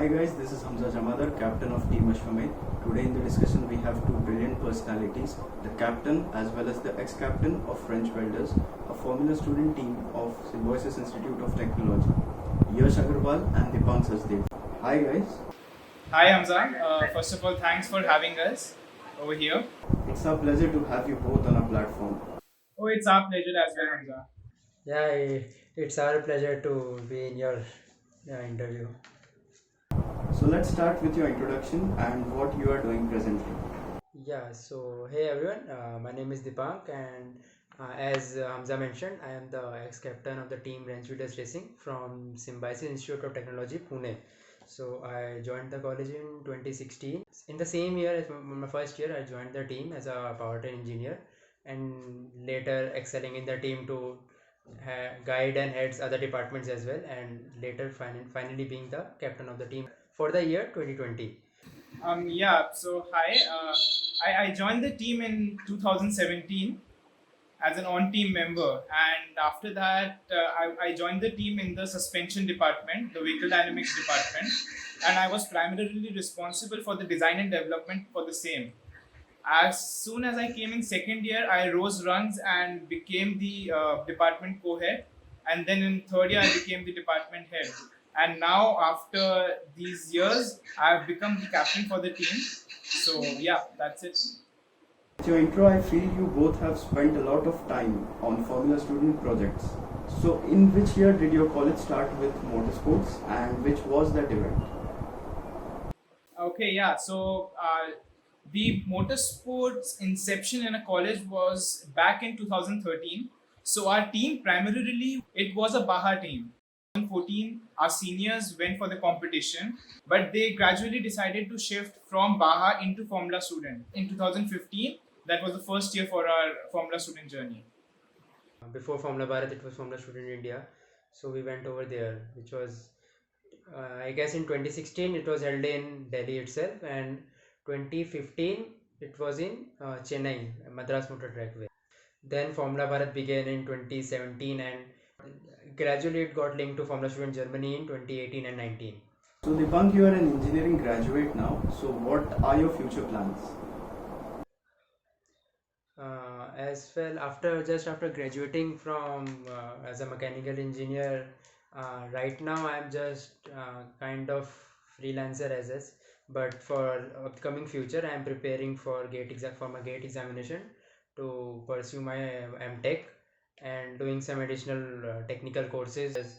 Hi guys, this is Hamza Jamadar, captain of Team Ashwamedh. Today in the discussion we have two brilliant personalities, the captain as well as the ex-captain of French Welders, a Formula student team of Symbiosis Institute of Technology, Yash Agarwal and Dipang Sachdev. Hi guys. Hi Hamza. First of all, thanks for having us over here. It's our pleasure to have you both on our platform. Oh, it's our pleasure as well, Hamza. Yeah, it's our pleasure to be in your interview. So let's start with your introduction and what you are doing presently. Yeah, so hey everyone, my name is Dipang, and as Hamza mentioned, I am the ex-captain of the team Range Leaders Racing from Symbiosis Institute of Technology, Pune. So I joined the college in 2016. In the same year, as my first year, I joined the team as a powertrain engineer, and later excelling in the team to guide and heads other departments as well, and later finally being the captain of the team for the year 2020. So hi. I joined the team in 2017 as an on-team member, and after that, I joined the team in the suspension department, the vehicle dynamics department, and I was primarily responsible for the design and development for the same. As soon as I came in second year, I rose rungs and became the department co-head, and then in third year I became the department head. And now after these years, I've become the captain for the team. So yeah, that's it. With your intro, I feel you both have spent a lot of time on Formula student projects. So in which year did your college start with motorsports and which was that event? Okay, yeah. The motorsports inception in a college was back in 2013. So our team primarily it was a Baja team. 2014, our seniors went for the competition, but they gradually decided to shift from Baja into Formula Student. In 2015, that was the first year for our Formula Student journey. Before Formula Bharat, it was Formula Student India, so we went over there, which was I guess in 2016 it was held in Delhi itself, and 2015 it was in Chennai, Madras Motor Trackway. Then Formula Bharat began in 2017, and gradually it got linked to Formula Student Germany in 2018 and 19. So Dipang, you are an engineering graduate now. So what are your future plans? As well, after graduating from as a mechanical engineer, right now I'm just kind of freelancer as is. But for upcoming future, I'm preparing for my gate examination to pursue my MTech, and doing some additional technical courses as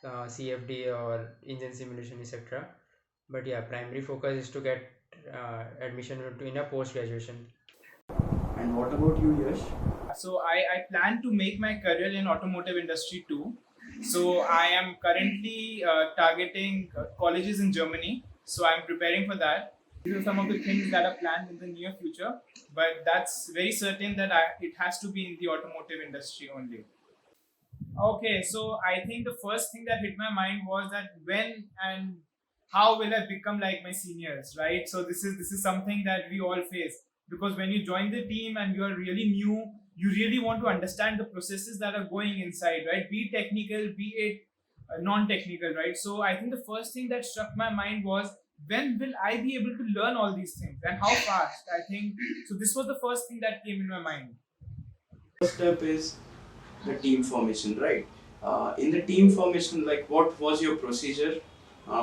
CFD or engine simulation, etc. But yeah, primary focus is to get admission in a post graduation. And what about you, Yash? I plan to make my career in automotive industry too. So I am currently targeting colleges in Germany. So I'm preparing for that. These are some of the things that are planned in the near future. But that's very certain that it has to be in the automotive industry only. Okay, so I think the first thing that hit my mind was that when and how will I become like my seniors, right? So this is something that we all face because when you join the team and you are really new, you really want to understand the processes that are going inside, right? Be it technical, be it non-technical, right? So I think the first thing that struck my mind was when will I be able to learn all these things and how fast? I think so. This was the first thing that came in my mind. First step is the team formation, right? In the team formation, like what was your procedure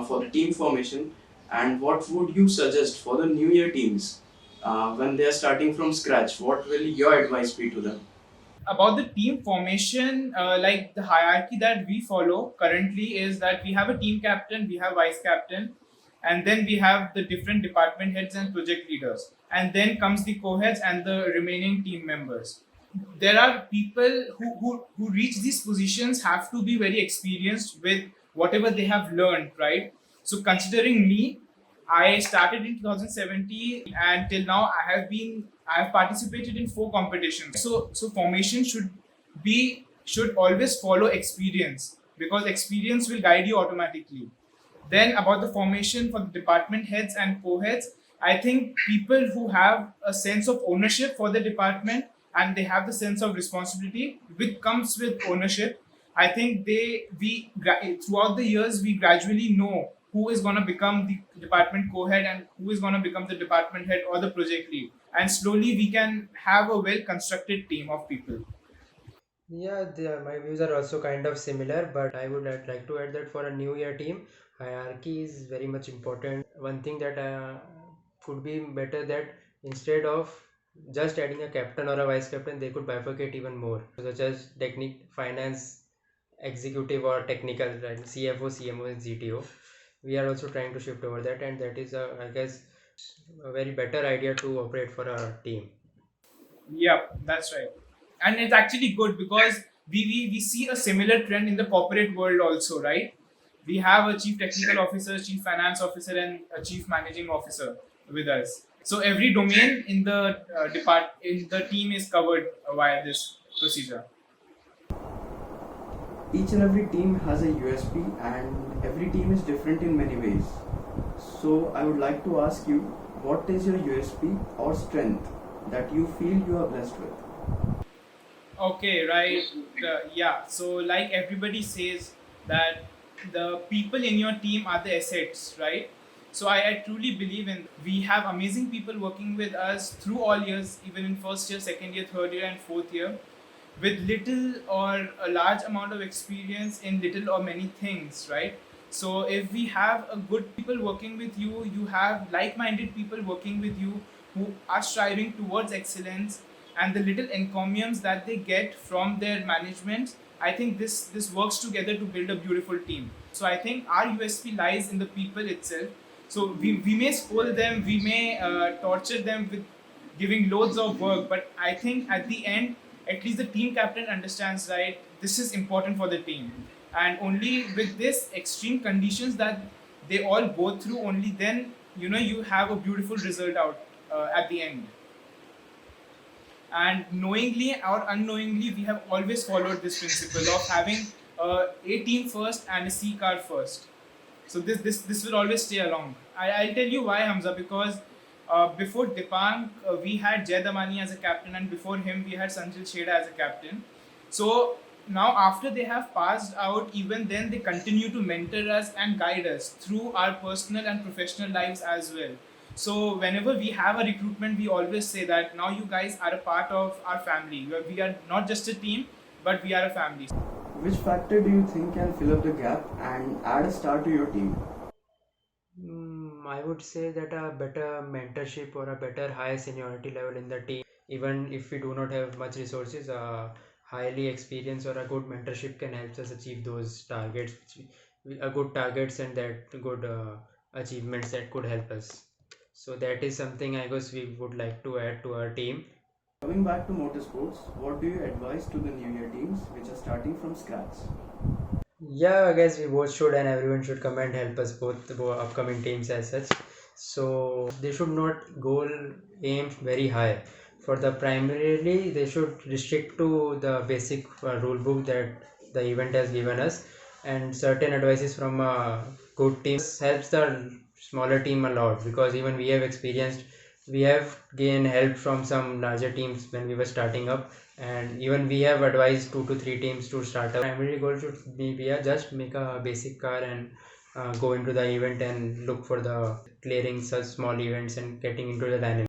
for the team formation, and what would you suggest for the new year teams when they are starting from scratch? What will your advice be to them? About the team formation, like the hierarchy that we follow currently is that we have a team captain, we have vice captain, and then we have the different department heads and project leaders, and then comes the co-heads and the remaining team members. There are people who reach these positions have to be very experienced with whatever they have learned, right? So considering me, I started in 2017 and till now I have participated in 4 competitions. So formation should always follow experience because experience will guide you automatically. Then about the formation for the department heads and co-heads, I think people who have a sense of ownership for the department and they have the sense of responsibility which comes with ownership. I think throughout the years we gradually know who is going to become the department co-head and who is going to become the department head or the project lead, and slowly we can have a well constructed team of people. Yeah, my views are also kind of similar, but I would like to add that for a new year team, hierarchy is very much important. One thing that could be better that instead of just adding a captain or a vice captain, they could bifurcate even more, such as technique, finance, executive or technical, right? CFO, CMO, and CTO. We are also trying to shift over that, and that is, I guess, a very better idea to operate for our team. Yep, that's right. And it's actually good because we see a similar trend in the corporate world also, right? We have a chief technical officer, chief finance officer, and a chief managing officer with us. So every domain in the in the team is covered via this procedure. Each and every team has a USP, and every team is different in many ways. So I would like to ask you, what is your USP or strength that you feel you are blessed with? Okay, right. Yeah. So, like everybody says that the people in your team are the assets, right? So, I truly believe in. We have amazing people working with us through all years, even in first year, second year, third year, and fourth year, with little or a large amount of experience in little or many things, right? So if we have a good people working with you, you have like-minded people working with you who are striving towards excellence, and the little encomiums that they get from their management, I think this works together to build a beautiful team. So I think our USP lies in the people itself. So we may scold them, we may torture them with giving loads of work, but I think at the end, at least the team captain understands, right, this is important for the team, and only with this extreme conditions that they all go through, only then you have a beautiful result out at the end. And knowingly or unknowingly, we have always followed this principle of having a team first and a C car first. So this will always stay along. I'll tell you why, Hamza, because before Dipang, we had Jay Damani as a captain, and before him we had Sanjil Sheda as a captain. So now after they have passed out, even then they continue to mentor us and guide us through our personal and professional lives as well. So whenever we have a recruitment, we always say that now you guys are a part of our family. We are not just a team, but we are a family. Which factor do you think can fill up the gap and add a star to your team? I would say that a better mentorship or a better high seniority level in the team, even if we do not have much resources, highly experienced or a good mentorship can help us achieve those targets, a good targets and that good achievements that could help us. So that is something I guess we would like to add to our team. Coming back to motorsports, what do you advise to the new year teams which are starting from scratch? Yeah, I guess we both should, and everyone should come and help us both the upcoming teams as such. So they should not goal aim very high. For the primarily, they should restrict to the basic rule book that the event has given us, and certain advices from a good team helps the smaller team a lot, because even we have experienced, we have gained help from some larger teams when we were starting up, and even we have advised 2 to 3 teams to start up. Primary goal should be just make a basic car and go into the event and look for the clearing such small events and getting into the dynamics.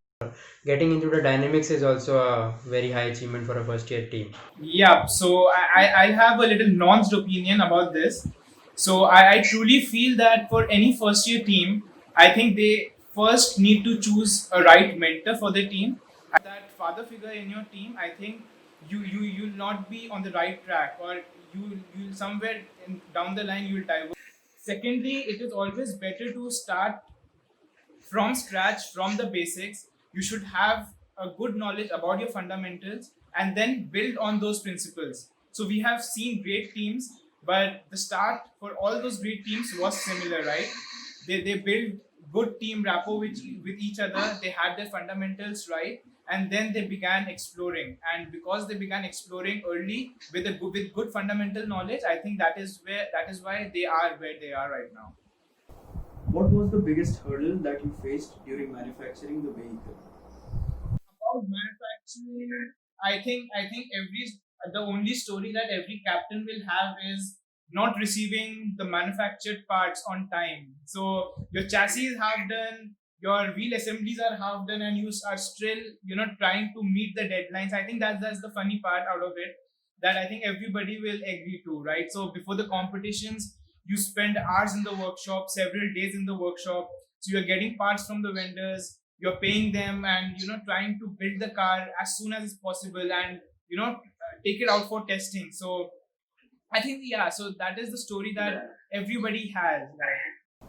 Getting into the dynamics is also a very high achievement for a first year team. Yeah, so I have a little nuanced opinion about this. So I truly feel that for any first year team, I think they first need to choose a right mentor for the team. That father figure in your team, I think you'll not be on the right track, or you'll somewhere down the line you'll diverge. Secondly, it is always better to start from scratch, from the basics. You should have a good knowledge about your fundamentals and then build on those principles. So we have seen great teams, but the start for all those great teams was similar, right? They built good team rapport with each other, they had their fundamentals right, and then they began exploring. And because they began exploring early with good fundamental knowledge, I think that is why they are where they are right now. What was the biggest hurdle that you faced during manufacturing the vehicle? About manufacturing, I think every the only story that every captain will have is not receiving the manufactured parts on time. So your chassis is half done, your wheel assemblies are half done, and you are still, trying to meet the deadlines. I think that's the funny part out of it, that I think everybody will agree to, right? So before the competitions, you spend hours in the workshop, several days in the workshop. So you're getting parts from the vendors, you're paying them, and trying to build the car as soon as is possible, and take it out for testing. So I think, yeah, so that is the story that everybody has.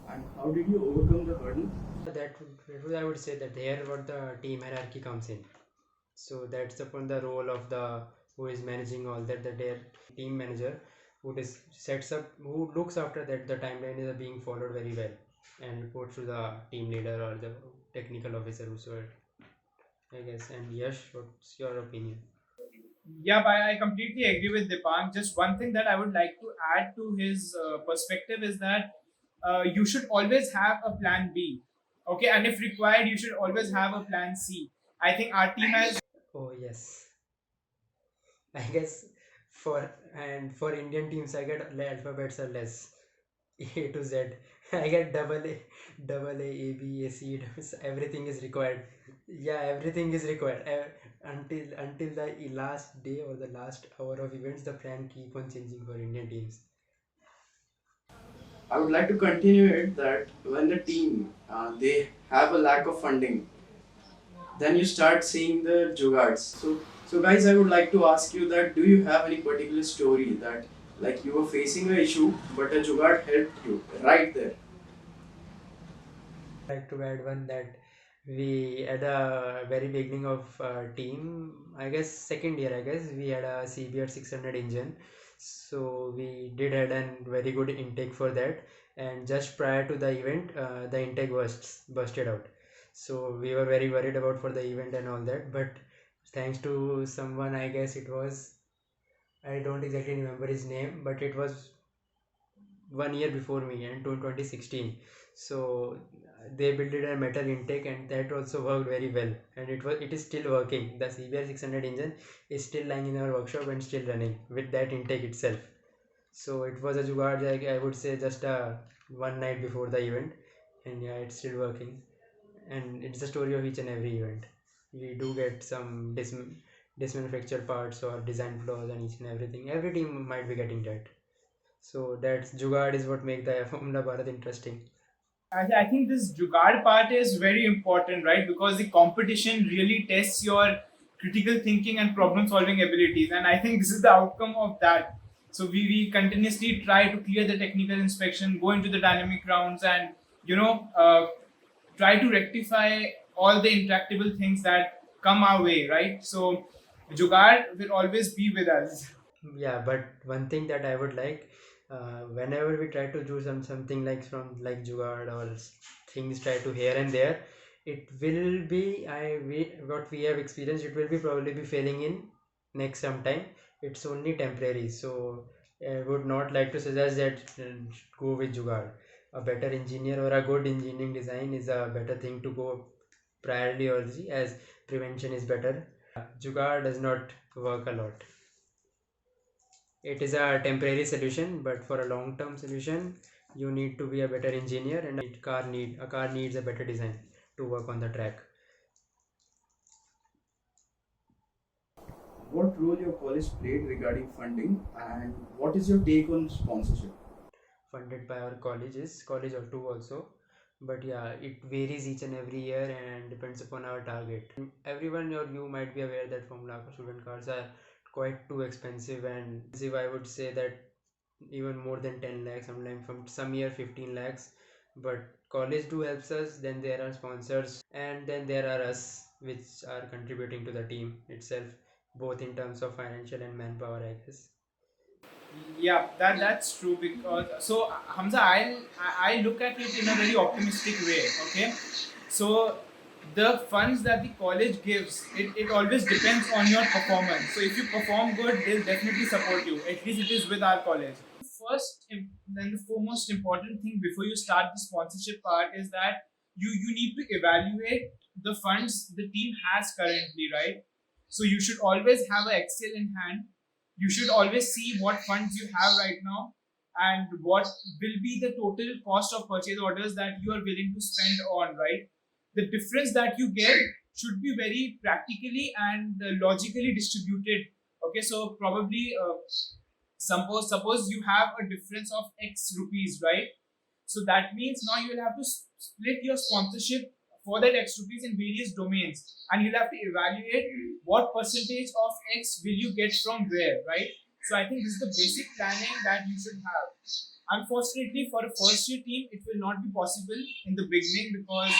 And how did you overcome the hurdle? I would say that here what the team hierarchy comes in. So that's upon the role of the who is managing all that, the their team manager, sets up, who looks after that the timeline is being followed very well, and reports to the team leader or the technical officer whosoever, I guess. And Yash, what's your opinion? Yeah, but I completely agree with Dipang. Just one thing that I would like to add to his perspective is that you should always have a plan B. Okay, and if required, you should always have a plan C. I think our team has. Oh yes, I guess for Indian teams I get alphabets are less. A to Z. I get double A, B, A, C. Everything is required. Yeah, everything is required. Until the last day or the last hour of events, the plan keep on changing for Indian teams. I would like to continue it that when the team they have a lack of funding, then you start seeing the jugards. So guys, I would like to ask you that do you have any particular story that like you were facing a issue but a jugard helped you right there? Like to add one that we at the very beginning of team, I guess second year, I guess we had a CBR 600 engine, so we did had a very good intake for that. And just prior to the event, the intake busted out, so we were very worried about for the event and all that. But thanks to someone, I guess it was, I don't exactly remember his name, but it was 1 year before me and to 2016. So they built it a metal intake, and that also worked very well, and it is still working. The CBR 600 engine is still lying in our workshop and still running with that intake itself. So it was a jugaad, like I would say, just one night before the event, and yeah, it's still working. And it's the story of each and every event. We do get some dismanufactured parts or design flaws and each and everything. Every team might be getting that. So that's jugaad is what make the Formula Bharat interesting. I think this jugaad part is very important, right? Because the competition really tests your critical thinking and problem solving abilities. And I think this is the outcome of that. So we continuously try to clear the technical inspection, go into the dynamic rounds, and, try to rectify all the intractable things that come our way, right? So jugaad will always be with us. Yeah, but one thing that I would like, whenever we try to do something like from like jugaad or things try to here and there, it will be what we have experienced. It will be probably be failing in next sometime. It's only temporary, so I would not like to suggest that go with jugaad. A better engineer or a good engineering design is a better thing to go priorly, also, as prevention is better. Jugaad does not work a lot. It is a temporary solution, but for a long term solution you need to be a better engineer, and a car needs a better design to work on the track. What role your college played regarding funding and what is your take on sponsorship? Funded by our college or two also, but yeah, it varies each and every year and depends upon our target. Everyone or you might be aware that Formula student cars are quite too expensive, and I would say that even more than 10 lakhs, sometimes from some year 15 lakhs. But college do helps us, then there are sponsors, and then there are us which are contributing to the team itself, both in terms of financial and manpower, I guess. Yeah, that's true. Because so Hamza, I look at it in a very optimistic way. Okay, so the funds that the college gives, it always depends on your performance. So if you perform good, they'll definitely support you. At least it is with our college. Then the foremost important thing before you start the sponsorship part is that you need to evaluate the funds the team has currently, right? So you should always have an Excel in hand. You should always see what funds you have right now, and what will be the total cost of purchase orders that you are willing to spend on, right? The difference that you get should be very practically and logically distributed. Okay, so probably suppose you have a difference of X rupees, right? So that means now you will have to split your sponsorship for that X rupees in various domains, and you'll have to evaluate what percentage of X will you get from where, right? So I think this is the basic planning that you should have. Unfortunately, for a first year team, it will not be possible in the beginning because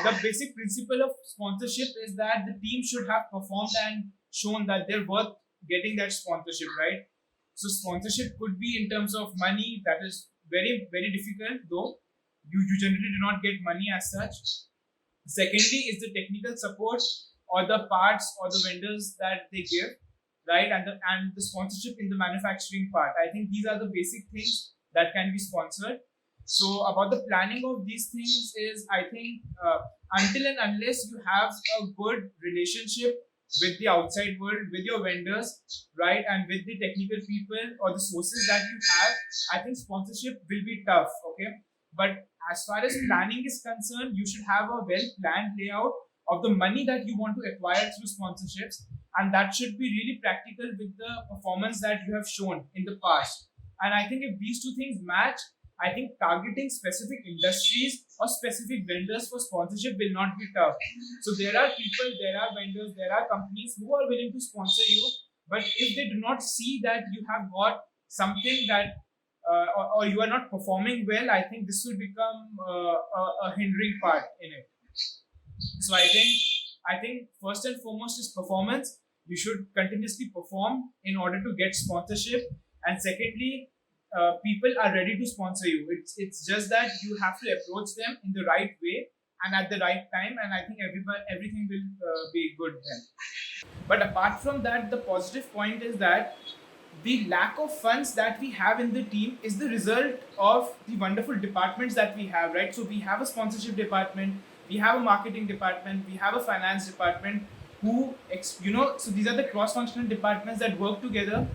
the basic principle of sponsorship is that the team should have performed and shown that they're worth getting that sponsorship, right? So sponsorship could be in terms of money. That is very very difficult, though. You generally do not get money as such. Secondly, is the technical support or the parts or the vendors that they give, right? And the sponsorship in the manufacturing part. I think these are the basic things that can be sponsored. So about the planning of these things is, I think, until and unless you have a good relationship with the outside world, with your vendors, right, and with the technical people or the sources that you have, I think sponsorship will be tough. Okay, but as far as planning is concerned, you should have a well planned layout of the money that you want to acquire through sponsorships, and that should be really practical with the performance that you have shown in the past. And I think if these two things match, I think targeting specific industries or specific vendors for sponsorship will not be tough. So there are people, there are vendors, there are companies who are willing to sponsor you, but if they do not see that you have got something that or you are not performing well, I think this will become a hindering part in it. So I think first and foremost is performance. You should continuously perform in order to get sponsorship, and secondly, people are ready to sponsor you. It's just that you have to approach them in the right way and at the right time, and I think everything will be good then. But apart from that, the positive point is that the lack of funds that we have in the team is the result of the wonderful departments that we have, right? So we have a sponsorship department, we have a marketing department, we have a finance department who, so these are the cross-functional departments that work together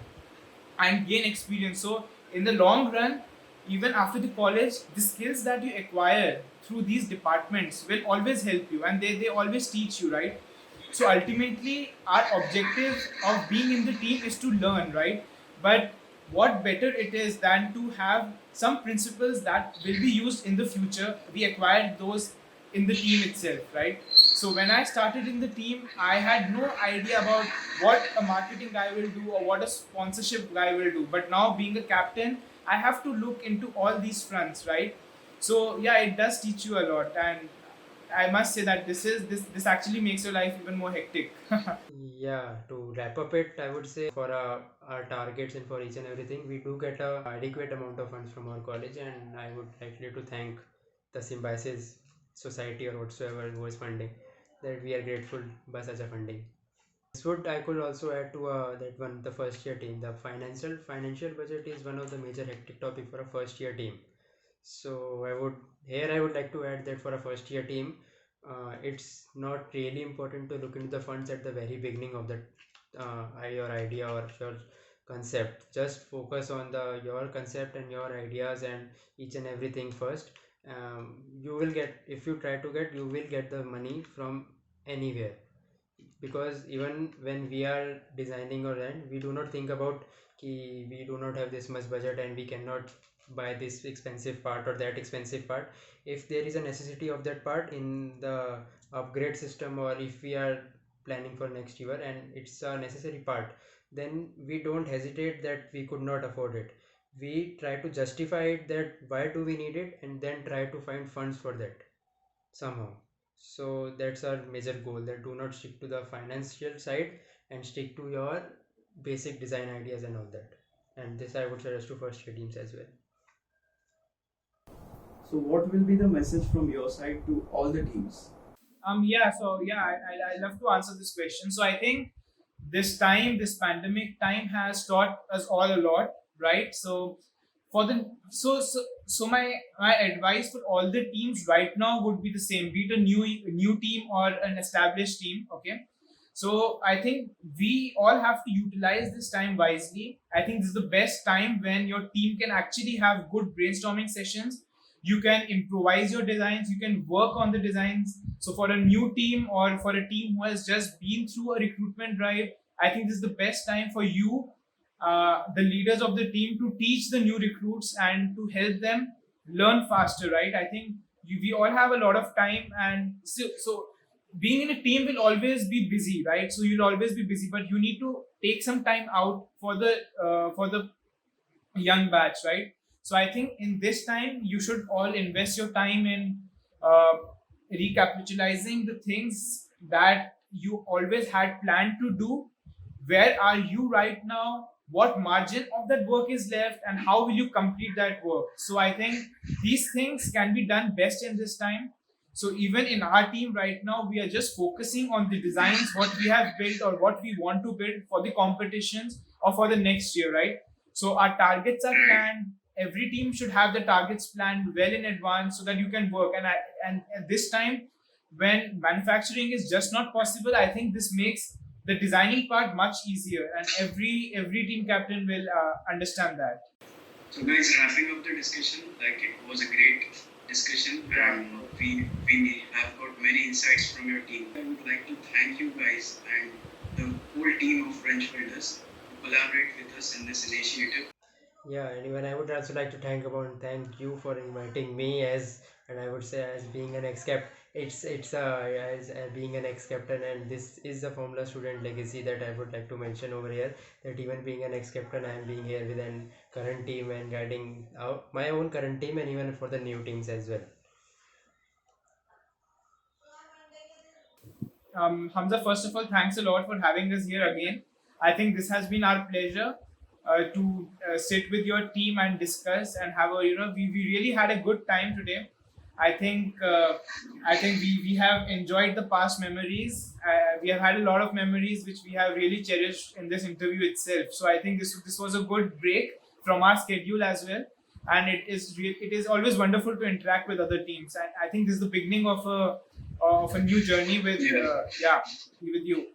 and gain experience. So in the long run, even after the college, the skills that you acquire through these departments will always help you, and they always teach you, right? So ultimately, our objective of being in the team is to learn, right? But what better it is than to have some principles that will be used in the future. We acquired those in the team itself, right? So when I started in the team, I had no idea about what a marketing guy will do or what a sponsorship guy will do. But now being a captain, I have to look into all these fronts, right? So yeah, it does teach you a lot, and I must say that this actually makes your life even more hectic. Yeah, to wrap up it, I would say for our targets and for each and everything, we do get a adequate amount of funds from our college, and I would actually to thank the Symbiosis Society or whatsoever who is funding, that we are grateful by such a funding. This would I could also add to that one the first year team. The financial budget is one of the major hectic topic for a first year team. So I would like to add that for a first year team, it's not really important to look into the funds at the very beginning of the your idea or your concept. Just focus on the your concept and your ideas and each and everything first. You will get, if you try to get, you will get the money from anywhere, because even when we are designing or rent, we do not think about we do not have this much budget and we cannot buy this expensive part or that expensive part. If there is a necessity of that part in the upgrade system, or if we are planning for next year and it's a necessary part, then we don't hesitate that we could not afford it. We try to justify it, that why do we need it, and then try to find funds for that somehow. So that's our major goal, that do not stick to the financial side and stick to your basic design ideas and all that. And this I would suggest to first year teams as well. So, what will be the message from your side to all the teams? I love to answer this question. So I think this pandemic time has taught us all a lot, right? So for the so my advice for all the teams right now would be the same, be it a new team or an established team. Okay, So I think we all have to utilize this time wisely. I think this is the best time when your team can actually have good brainstorming sessions. You can improvise your designs, you can work on the designs. So for a new team or for a team who has just been through a recruitment drive, I think this is the best time for you, the leaders of the team, to teach the new recruits and to help them learn faster, right? I think we all have a lot of time, and so being in a team will always be busy, right? So you'll always be busy, but you need to take some time out for the young batch, right? So I think in this time you should all invest your time in uh, recapitalizing the things that you always had planned to do. Where are you right now? What margin of that work is left, and how will you complete that work? So I think these things can be done best in this time. So even in our team right now, we are just focusing on the designs, what we have built or what we want to build for the competitions or for the next year, right? So our targets are planned. Every team should have the targets planned well in advance so that you can work. And at this time, when manufacturing is just not possible, I think this makes the designing part much easier, and every team captain will understand that. So guys, wrapping up the discussion, like it was a great discussion, and we have got many insights from your team. I would like to thank you guys and the whole team of French Builders to collaborate with us in this initiative. Yeah, and even I would also like to thank you for inviting me as, and I would say as being an ex-cap, it's as being an ex-captain, and this is a Formula student legacy that I would like to mention over here. That even being an ex-captain, I am being here with an current team and guiding out my own current team, and even for the new teams as well. Hamza, first of all, thanks a lot for having us here again. I think this has been our pleasure to sit with your team and discuss and have a, we really had a good time today. I think we have enjoyed the past memories. We have had a lot of memories which we have really cherished in this interview itself. So I think this was a good break from our schedule as well, and it is always wonderful to interact with other teams. And I think this is the beginning of a new journey with Yeah. yeah, with you.